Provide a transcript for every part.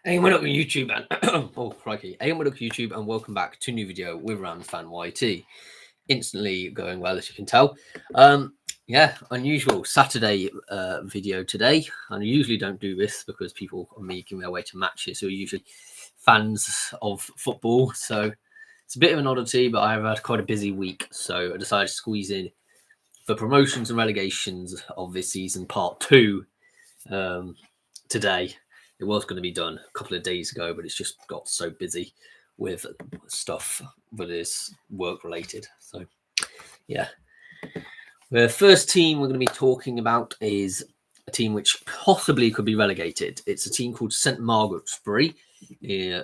Hey, what up YouTube and oh crikey. Hey, what up YouTube and welcome back to a new video with Rams Fan YT. Instantly going well, as you can tell. Yeah, unusual Saturday video today. I usually don't do this because people are making their way to matches who are usually fans of football. So it's a bit of an oddity, but I've had quite a busy week. So I decided to squeeze in the promotions and relegations of this season part 2 today. It was going to be done a couple of days ago, but it's just got so busy with stuff that is work related. So, yeah. The first team we're going to be talking about is a team which possibly could be relegated. It's a team called St Margaret's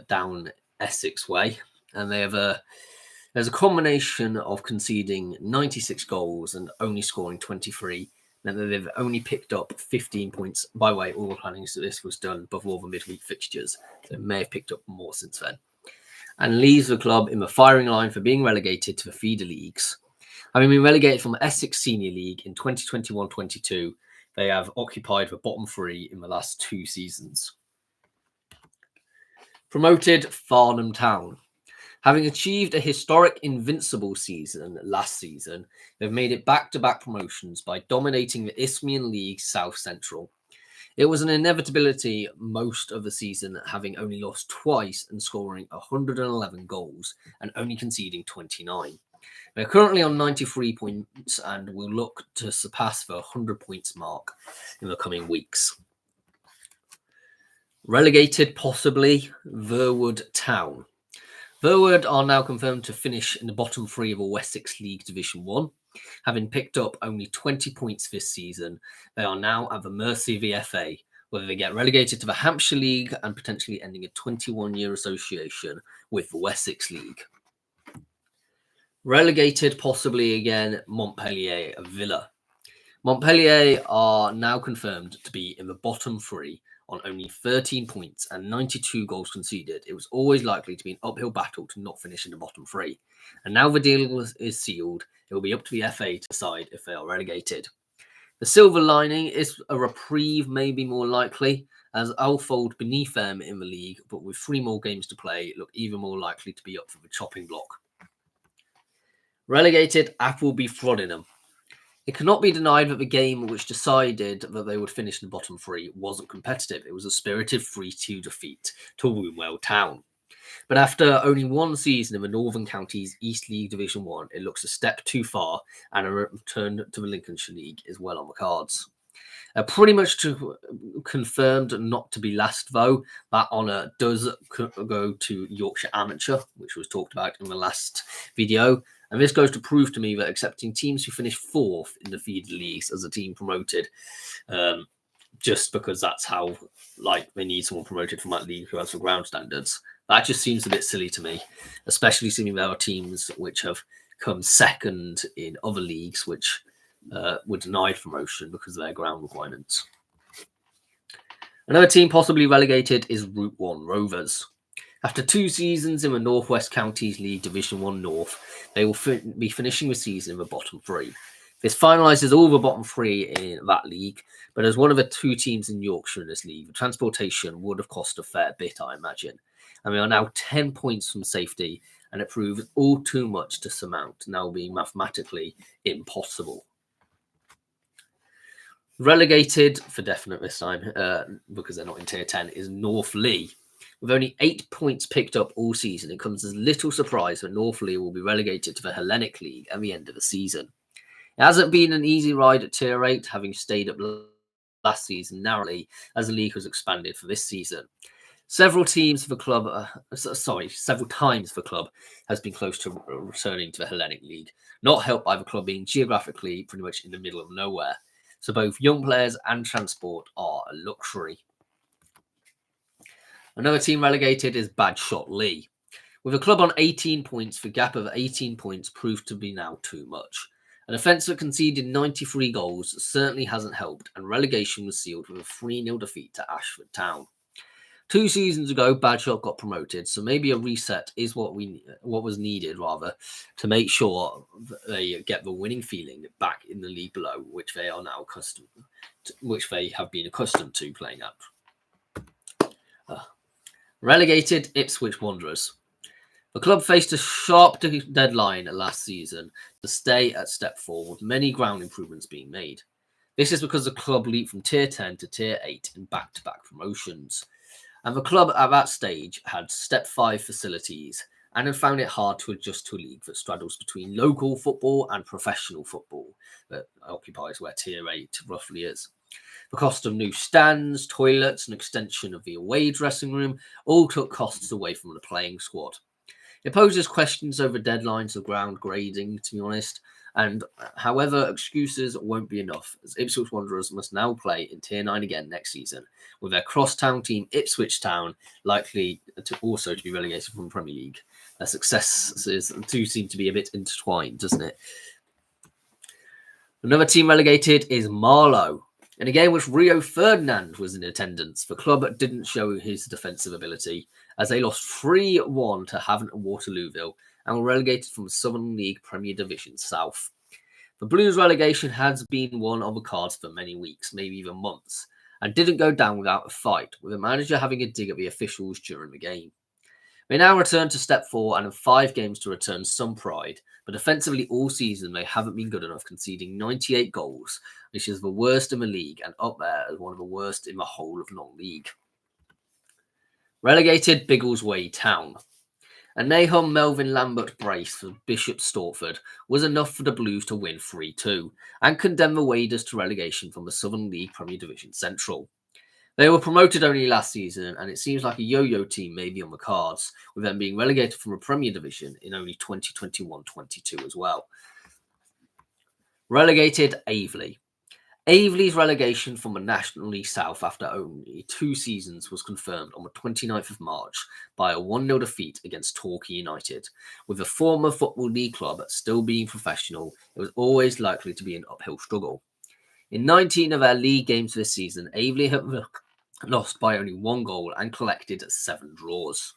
down Essex way, and they have there's a combination of conceding 96 goals and only scoring 23. Meant that they've only picked up 15 points. By the way, all the planning to this was done before the midweek fixtures, so they may have picked up more since then. And leaves the club in the firing line for being relegated to the feeder leagues. Having been relegated from the Essex Senior League in 2021-22, they have occupied the bottom 3 in the last 2 seasons. Promoted Farnham Town. Having achieved a historic invincible season last season, they've made it back-to-back promotions by dominating the Isthmian League South Central. It was an inevitability most of the season, having only lost twice and scoring 111 goals and only conceding 29. They're currently on 93 points and will look to surpass the 100 points mark in the coming weeks. Relegated, possibly, Verwood Town. Verwood are now confirmed to finish in the bottom 3 of the Wessex League Division 1. Having picked up only 20 points this season, they are now at the mercy of the FA, whether they get relegated to the Hampshire League and potentially ending a 21-year association with the Wessex League. Relegated, possibly again, Montpellier Villa. Montpellier are now confirmed to be in the bottom 3 on only 13 points and 92 goals conceded. It was always likely to be an uphill battle to not finish in the bottom 3. And now the deal is sealed, it will be up to the FA to decide if they are relegated. The silver lining is a reprieve may be more likely, as Alfold beneath them in the league, but with 3 more games to play, look even more likely to be up for the chopping block. Relegated Appleby Frodingham. It cannot be denied that the game which decided that they would finish in the bottom 3 wasn't competitive. It was a spirited 3-2 defeat to Wombwell Town. But after only 1 season in the Northern Counties East League Division 1, it looks a step too far, and a return to the Lincolnshire League is well on the cards. Pretty much confirmed not to be last, though. That honour does go to Yorkshire Amateur, which was talked about in the last video. And this goes to prove to me that accepting teams who finish 4th in the feeder leagues as a team promoted, just because that's how they need someone promoted from that league who has the ground standards, that just seems a bit silly to me, especially seeing there are teams which have come second in other leagues which were denied promotion because of their ground requirements. Another team possibly relegated is Route 1 Rovers. After 2 seasons in the North West Counties League Division 1 North, they will be finishing the season in the bottom 3. This finalises all the bottom 3 in that league, but as one of the 2 teams in Yorkshire in this league, the transportation would have cost a fair bit, I imagine. And we are now 10 points from safety, and it proves all too much to surmount, now being mathematically impossible. Relegated, for definite this time, because they're not in Tier 10, is North Lee. With only 8 points picked up all season, it comes as little surprise that North Lee will be relegated to the Hellenic League at the end of the season. It hasn't been an easy ride at Tier 8, having stayed up last season narrowly as the league has expanded for this season. Several times the club has been close to returning to the Hellenic League, not helped by the club being geographically pretty much in the middle of nowhere. So both young players and transport are a luxury. Another team relegated is Badshot Lee. With a club on 18 points, the gap of 18 points proved to be now too much. An offence that conceded 93 goals certainly hasn't helped, and relegation was sealed with a 3-0 defeat to Ashford Town. 2 seasons ago, Badshot got promoted, so maybe a reset is what was needed, rather, to make sure that they get the winning feeling back in the league below, which they are now which they have been accustomed to playing at. Relegated Ipswich Wanderers. The club faced a sharp deadline last season to stay at Step 4, with many ground improvements being made. This is because the club leaped from Tier 10 to Tier 8 in back-to-back promotions. And the club at that stage had Step 5 facilities and had found it hard to adjust to a league that straddles between local football and professional football, that occupies where Tier 8 roughly is. The cost of new stands, toilets, and extension of the away dressing room all took costs away from the playing squad. It poses questions over deadlines of ground grading, to be honest, and however, excuses won't be enough, as Ipswich Wanderers must now play in Tier 9 again next season, with their cross-town team Ipswich Town likely to also be relegated from the Premier League. Their successes do seem to be a bit intertwined, doesn't it? Another team relegated is Marlow. In a game which Rio Ferdinand was in attendance, the club didn't show his defensive ability, as they lost 3-1 to Havant and Waterlooville and were relegated from the Southern League Premier Division South. The Blues relegation has been one on the cards for many weeks, maybe even months, and didn't go down without a fight, with the manager having a dig at the officials during the game. They now return to Step 4 and have 5 games to return some pride, but defensively all season they haven't been good enough, conceding 98 goals, which is the worst in the league and up there as one of the worst in the whole of non-league. Relegated Biggleswade Town. A Nahum Melvin Lambert brace for Bishop Stortford was enough for the Blues to win 3-2 and condemn the Waders to relegation from the Southern League Premier Division Central. They were promoted only last season, and it seems like a yo-yo team may be on the cards, with them being relegated from a Premier Division in only 2021-22 as well. Relegated Aveley. Aveley's relegation from the National League South after only 2 seasons was confirmed on the 29th of March by a 1-0 defeat against Torquay United. With the former Football League club still being professional, it was always likely to be an uphill struggle. In 19 of their league games this season, Aveley have lost by only 1 goal and collected 7 draws.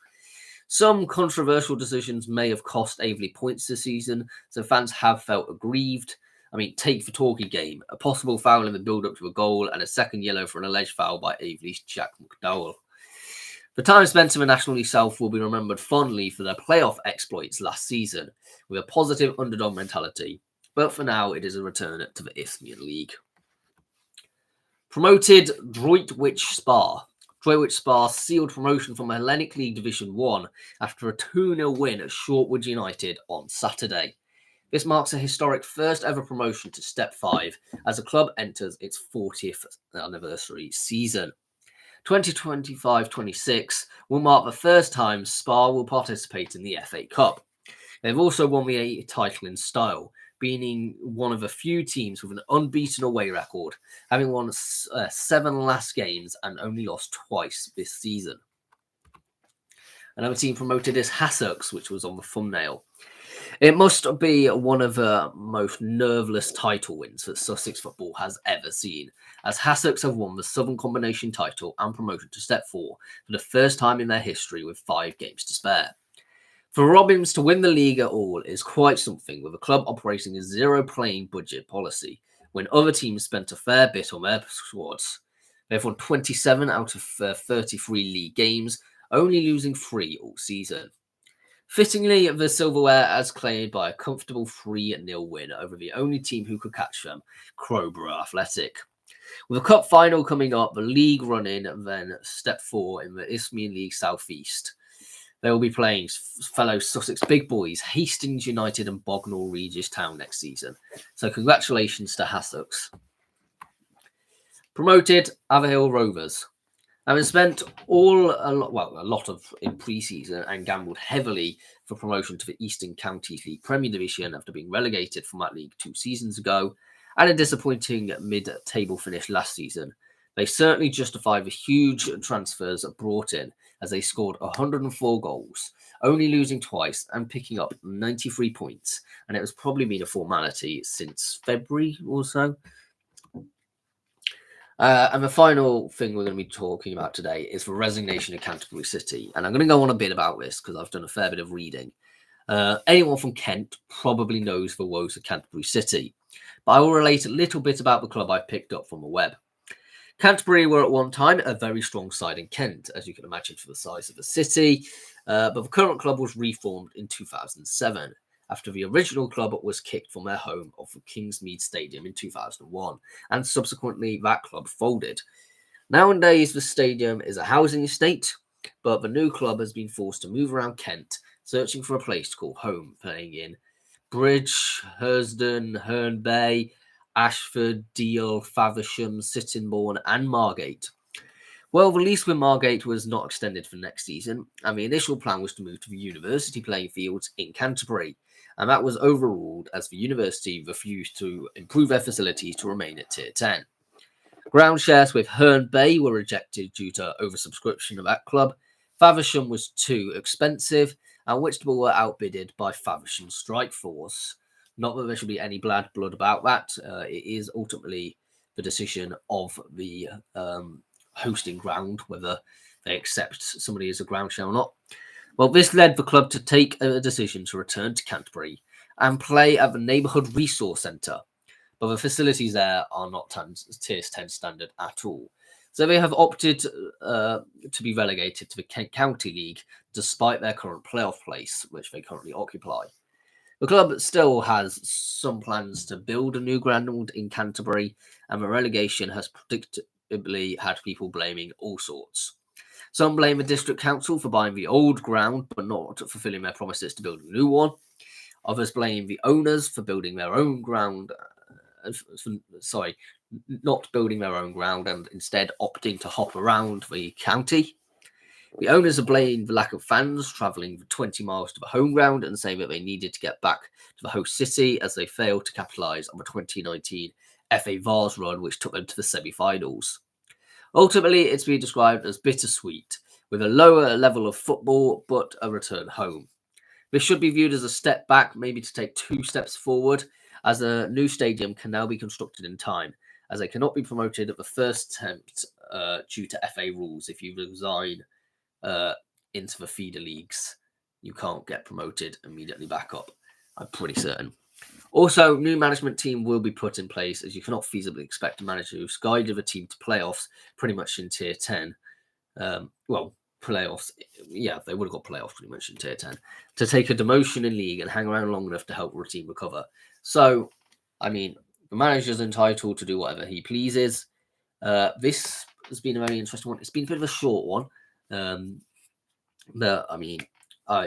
Some controversial decisions may have cost Aveley points this season, so fans have felt aggrieved. Take the Torquay game, a possible foul in the build-up to a goal and a second yellow for an alleged foul by Aveley's Jack McDowell. The time spent in the National League South will be remembered fondly for their playoff exploits last season, with a positive underdog mentality, but for now it is a return to the Isthmian League. Promoted Droitwich Spa. Droitwich Spa sealed promotion from Hellenic League Division 1 after a 2-0 win at Shortwood United on Saturday. This marks a historic first ever promotion to Step 5 as the club enters its 40th anniversary season. 2025-26 will mark the first time Spa will participate in the FA Cup. They've also won the title in style, being one of a few teams with an unbeaten away record, having won 7 last games and only lost twice this season. Another team promoted is Hassocks, which was on the thumbnail. It must be one of the most nerveless title wins that Sussex football has ever seen, as Hassocks have won the Southern Combination title and promoted to Step 4 for the first time in their history with 5 games to spare. For Robins to win the league at all is quite something, with the club operating a zero-playing budget policy, when other teams spent a fair bit on their squads. They've won 27 out of 33 league games, only losing 3 all season. Fittingly, the silverware as claimed by a comfortable 3-0 win over the only team who could catch them, Crowborough Athletic. With the cup final coming up, the league running, then Step 4 in the Isthmian League South East. They will be playing fellow Sussex big boys, Hastings United and Bognor Regis Town next season. So congratulations to Hassocks. Promoted Aveley Rovers. Having spent a lot of in pre-season and gambled heavily for promotion to the Eastern Counties League Premier Division after being relegated from that league 2 seasons ago, and a disappointing mid-table finish last season, they certainly justify the huge transfers brought in, as they scored 104 goals, only losing twice and picking up 93 points, and it has probably been a formality since February or so. And the final thing we're going to be talking about today is the resignation of Canterbury City. And I'm going to go on a bit about this because I've done a fair bit of reading. Anyone from Kent probably knows the woes of Canterbury City, but I will relate a little bit about the club I've picked up from the web. Canterbury were at one time a very strong side in Kent, as you can imagine for the size of the city, but the current club was reformed in 2007 after the original club was kicked from their home of the Kingsmead Stadium in 2001, and subsequently that club folded. Nowadays, the stadium is a housing estate, but the new club has been forced to move around Kent, searching for a place to call home, playing in Bridge, Hersden, Herne Bay, Ashford, Deal, Faversham, Sittingbourne, and Margate. Well, the lease with Margate was not extended for next season, and the initial plan was to move to the university playing fields in Canterbury, and that was overruled as the university refused to improve their facilities to remain at Tier 10. Ground shares with Herne Bay were rejected due to oversubscription of that club. Faversham was too expensive, and Whitstable were outbidded by Faversham Strike Force. Not that there should be any bad blood about that. It is ultimately the decision of the hosting ground whether they accept somebody as a ground share or not. Well, this led the club to take a decision to return to Canterbury and play at the Neighbourhood Resource Centre, but the facilities there are not Tier 10 standard at all. So they have opted to be relegated to the Kent County League, despite their current playoff place, which they currently occupy. The club still has some plans to build a new ground in Canterbury, and the relegation has predictably had people blaming all sorts. Some blame the district council for buying the old ground, but not fulfilling their promises to build a new one. Others blame the owners for building their own ground. Not building their own ground and instead opting to hop around the county. The owners have blamed the lack of fans travelling 20 miles to the home ground and say that they needed to get back to the host city as they failed to capitalise on the 2019 FA Vase run, which took them to the semi-finals. Ultimately, it's been described as bittersweet, with a lower level of football but a return home. This should be viewed as a step back, maybe to take 2 steps forward, as a new stadium can now be constructed in time, as they cannot be promoted at the first attempt due to FA rules. If you resign into the feeder leagues, you can't get promoted immediately back up, I'm pretty certain. Also, new management team will be put in place, as you cannot feasibly expect a manager who's guided the team to playoffs pretty much in Tier 10. Playoffs, yeah, they would have got playoffs pretty much in Tier 10, to take a demotion in league and hang around long enough to help the team recover. So, I mean, the manager's entitled to do whatever he pleases. This has been a very interesting one. It's been a bit of a short one. But, I mean,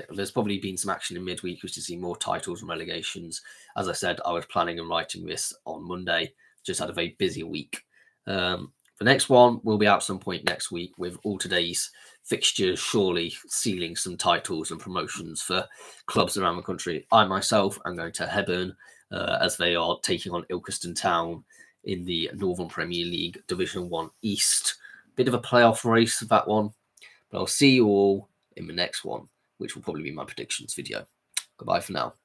there's probably been some action in midweek, which to see more titles and relegations. As I said, I was planning on writing this on Monday. Just had a very busy week. The next one will be out some point next week, with all today's fixtures surely sealing some titles and promotions for clubs around the country. I myself am going to Hebburn as they are taking on Ilkeston Town in the Northern Premier League Division 1 East. Bit of a playoff race, that one. But I'll see you all in the next one, which will probably be my predictions video. Goodbye for now.